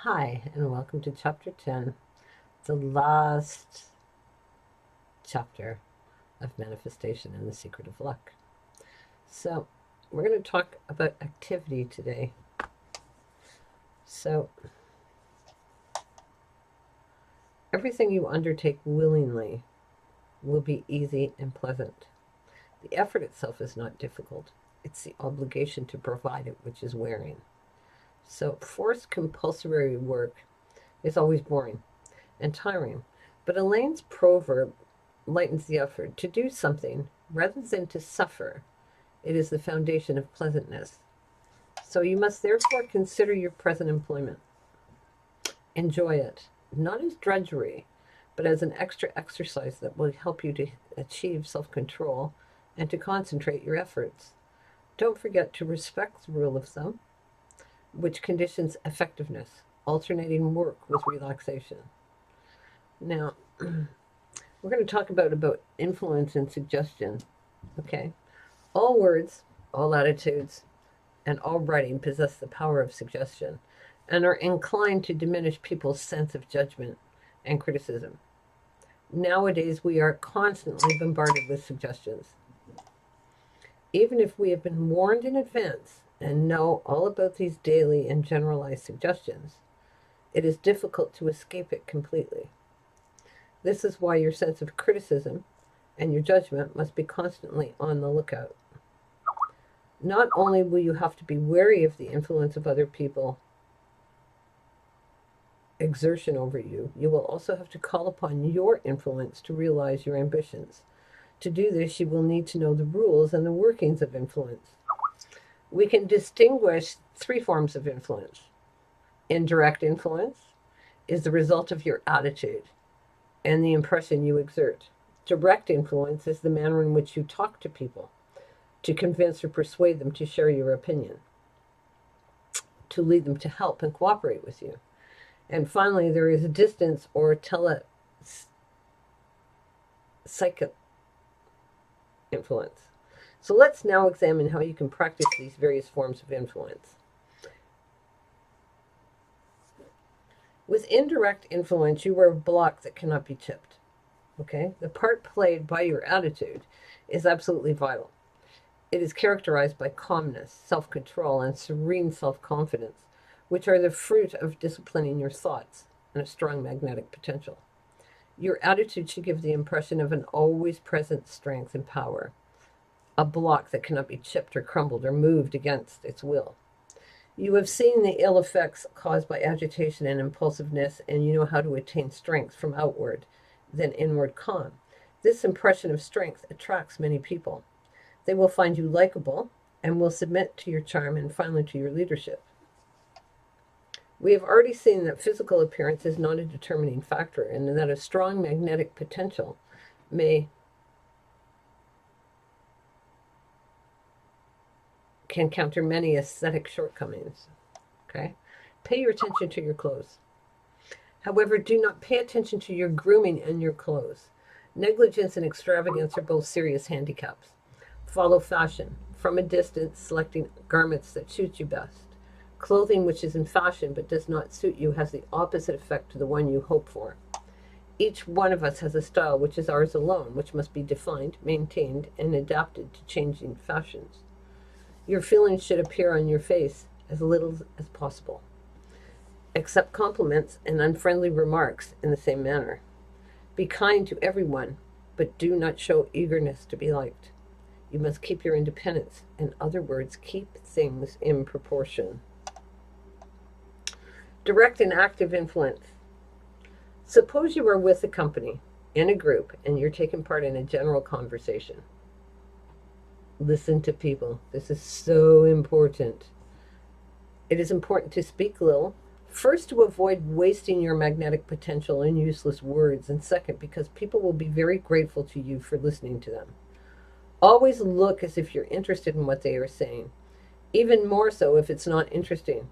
Hi, and welcome to Chapter 10, the last chapter of Manifestation and the Secret of Luck. So, we're going to talk about activity today. So, everything you undertake willingly will be easy and pleasant. The effort itself is not difficult, it's the obligation to provide it which is wearing. So, forced compulsory work is always boring and tiring. But Elaine's proverb lightens the effort to do something rather than to suffer. It is the foundation of pleasantness. So you must therefore consider your present employment. Enjoy it, not as drudgery, but as an extra exercise that will help you to achieve self control and to concentrate your efforts. Don't forget to respect the rule of thumb, which conditions effectiveness, alternating work with relaxation. Now, we're going to talk about influence and suggestion. Okay. All words, all attitudes, and all writing possess the power of suggestion and are inclined to diminish people's sense of judgment and criticism. Nowadays, we are constantly bombarded with suggestions. Even if we have been warned in advance and know all about these daily and generalized suggestions, it is difficult to escape it completely. This is why your sense of criticism and your judgment must be constantly on the lookout. Not only will you have to be wary of the influence of other people exertion over you, you will also have to call upon your influence to realize your ambitions. To do this, you will need to know the rules and the workings of influence. We can distinguish three forms of influence. Indirect influence is the result of your attitude and the impression you exert. Direct influence is the manner in which you talk to people to convince or persuade them to share your opinion, to lead them to help and cooperate with you. And finally, there is a distance or psychic influence. So let's now examine how you can practice these various forms of influence. With indirect influence, you are a block that cannot be chipped. Okay? The part played by your attitude is absolutely vital. It is characterized by calmness, self-control, and serene self-confidence, which are the fruit of disciplining your thoughts and a strong magnetic potential. Your attitude should give the impression of an always present strength and power, a block that cannot be chipped or crumbled or moved against its will. You have seen the ill effects caused by agitation and impulsiveness, and you know how to attain strength from outward, then inward calm. This impression of strength attracts many people. They will find you likable and will submit to your charm and finally to your leadership. We have already seen that physical appearance is not a determining factor and that a strong magnetic potential can counter many aesthetic shortcomings. Okay? Pay your attention to your clothes. However, do not pay attention to your grooming and your clothes. Negligence and extravagance are both serious handicaps. Follow fashion, from a distance, selecting garments that suit you best. Clothing which is in fashion but does not suit you has the opposite effect to the one you hope for. Each one of us has a style which is ours alone, which must be defined, maintained, and adapted to changing fashions. Your feelings should appear on your face as little as possible. Accept compliments and unfriendly remarks in the same manner. Be kind to everyone, but do not show eagerness to be liked. You must keep your independence. In other words, keep things in proportion. Direct and active influence. Suppose you are with a company, in a group, and you're taking part in a general conversation. Listen to people. This is so important. It is important to speak little. First, to avoid wasting your magnetic potential in useless words, and second, because people will be very grateful to you for listening to them. Always look as if you're interested in what they are saying, even more so if it's not interesting.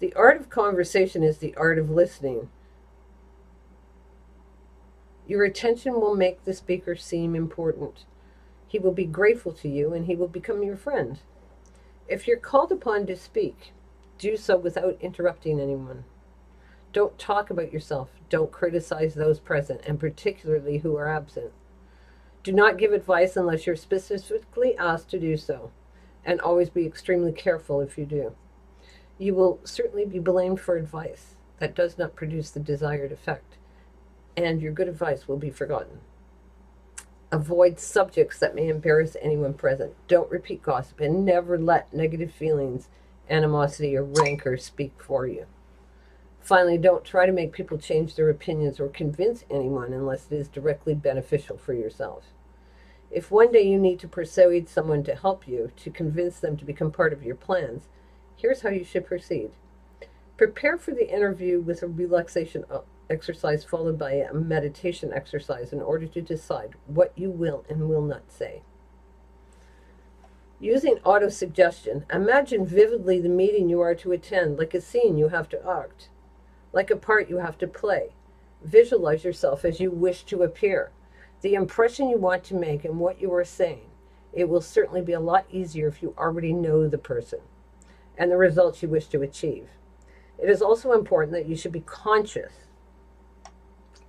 The art of conversation is the art of listening. Your attention will make the speaker seem important. He will be grateful to you and he will become your friend. If you're called upon to speak, do so without interrupting anyone. Don't talk about yourself. Don't criticize those present, and particularly who are absent. Do not give advice unless you're specifically asked to do so, and always be extremely careful if you do. You will certainly be blamed for advice that does not produce the desired effect, and your good advice will be forgotten. Avoid subjects that may embarrass anyone present. Don't repeat gossip, and never let negative feelings, animosity, or rancor speak for you. Finally, don't try to make people change their opinions or convince anyone unless it is directly beneficial for yourself. If one day you need to persuade someone to help you, to convince them to become part of your plans, here's how you should proceed. Prepare for the interview with a relaxation exercise followed by a meditation exercise in order to decide what you will and will not say. Using auto-suggestion, imagine vividly the meeting you are to attend, like a scene you have to act, like a part you have to play. Visualize yourself as you wish to appear, the impression you want to make, and what you are saying. It will certainly be a lot easier if you already know the person and the results you wish to achieve. It is also important that you should be conscious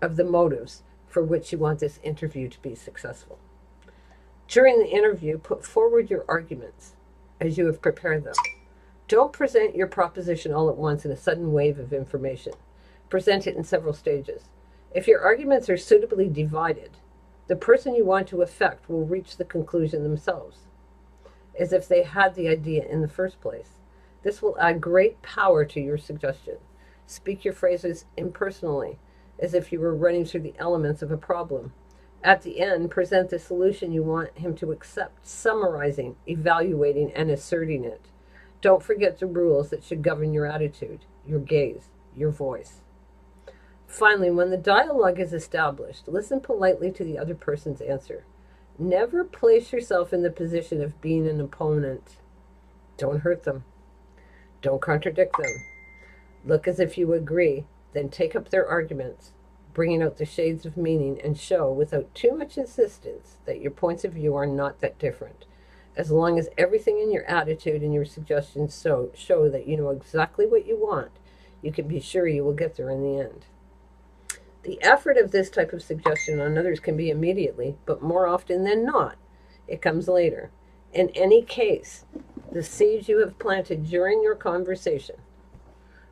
of the motives for which you want this interview to be successful. During the interview, put forward your arguments as you have prepared them. Don't present your proposition all at once in a sudden wave of information. Present it in several stages. If your arguments are suitably divided, the person you want to affect will reach the conclusion themselves, as if they had the idea in the first place. This will add great power to your suggestion. Speak your phrases impersonally, as if you were running through the elements of a problem. At the end, present the solution you want him to accept, summarizing, evaluating, and asserting it. Don't forget the rules that should govern your attitude, your gaze, your voice. Finally, when the dialogue is established, listen politely to the other person's answer. Never place yourself in the position of being an opponent. Don't hurt them. Don't contradict them. Look as if you agree, then take up their arguments, bringing out the shades of meaning, and show, without too much insistence, that your points of view are not that different. As long as everything in your attitude and your suggestions show that you know exactly what you want, you can be sure you will get there in the end. The effort of this type of suggestion on others can be immediately, but more often than not, it comes later. In any case, the seeds you have planted during your conversation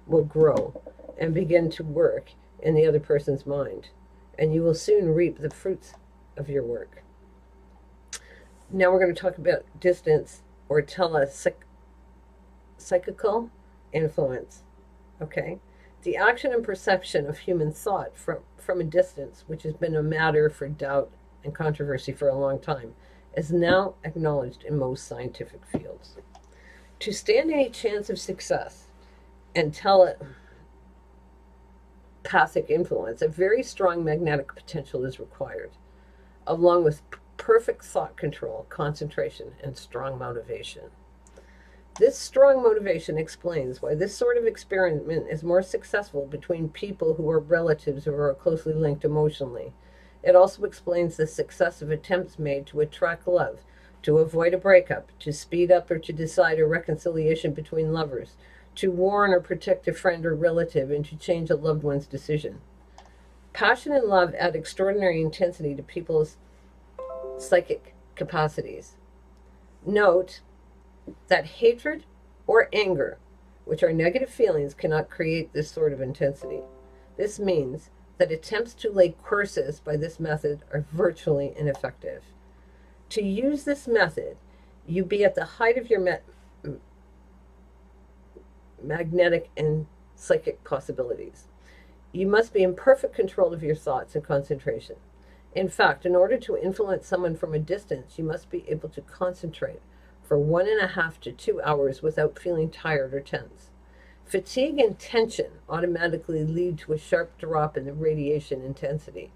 will grow and begin to work in the other person's mind, and you will soon reap the fruits of your work. Now we're going to talk about distance or telepsychical influence. Okay? The action and perception of human thought from a distance, which has been a matter for doubt and controversy for a long time, is now acknowledged in most scientific fields. To stand any chance of success and telepathic influence, a very strong magnetic potential is required, along with perfect thought control, concentration, and strong motivation. This strong motivation explains why this sort of experiment is more successful between people who are relatives or are closely linked emotionally. It also explains the success of attempts made to attract love, to avoid a breakup, to speed up or to decide a reconciliation between lovers, to warn or protect a friend or relative, and to change a loved one's decision. Passion and love add extraordinary intensity to people's psychic capacities. Note that hatred or anger, which are negative feelings, cannot create this sort of intensity. This means that attempts to lay curses by this method are virtually ineffective. To use this method, you be at the height of your magnetic and psychic possibilities. You must be in perfect control of your thoughts and concentration. In fact, in order to influence someone from a distance, you must be able to concentrate for 1.5 to 2 hours without feeling tired or tense. Fatigue and tension automatically lead to a sharp drop in the radiation intensity.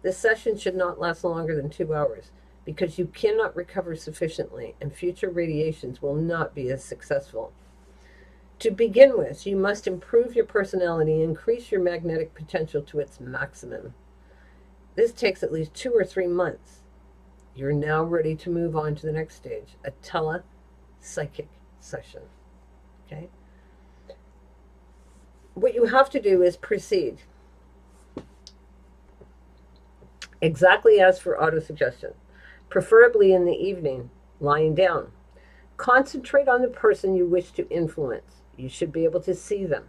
This session should not last longer than 2 hours because you cannot recover sufficiently and future radiations will not be as successful. To begin with, you must improve your personality and increase your magnetic potential to its maximum. This takes at least 2 or 3 months. You're now ready to move on to the next stage, a telepsychic session. Okay? what you have to do is proceed exactly as for autosuggestion, preferably in the evening, lying down. Concentrate on the person you wish to influence. You should be able to see them.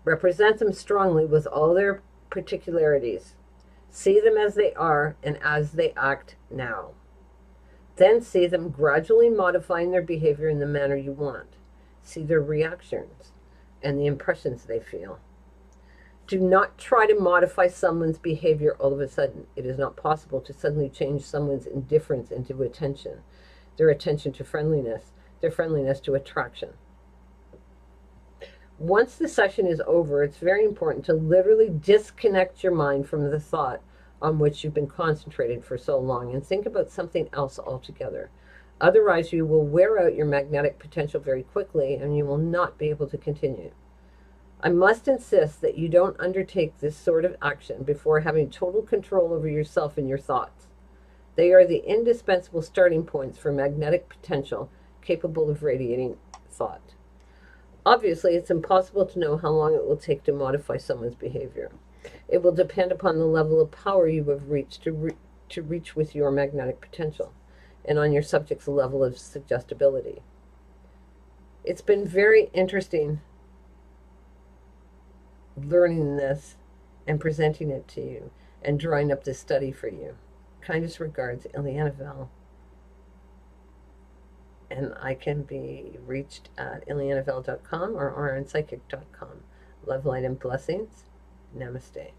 Represent them strongly with all their particularities. See them as they are and as they act now. Then see them gradually modifying their behavior in the manner you want. See their reactions and the impressions they feel. Do not try to modify someone's behavior all of a sudden. It is not possible to suddenly change someone's indifference into attention, their attention to friendliness, their friendliness to attraction. Once the session is over, it's very important to literally disconnect your mind from the thought on which you've been concentrated for so long and think about something else altogether. Otherwise, you will wear out your magnetic potential very quickly and you will not be able to continue. I must insist that you don't undertake this sort of action before having total control over yourself and your thoughts. They are the indispensable starting points for magnetic potential capable of radiating thought. Obviously, it's impossible to know how long it will take to modify someone's behavior. It will depend upon the level of power you have reached to reach with your magnetic potential and on your subject's level of suggestibility. It's been very interesting learning this and presenting it to you and drawing up this study for you. Kindest regards, Ileana Vel. And I can be reached at ileanavel.com or oranpsychic.com. Love, light, and blessings. Namaste.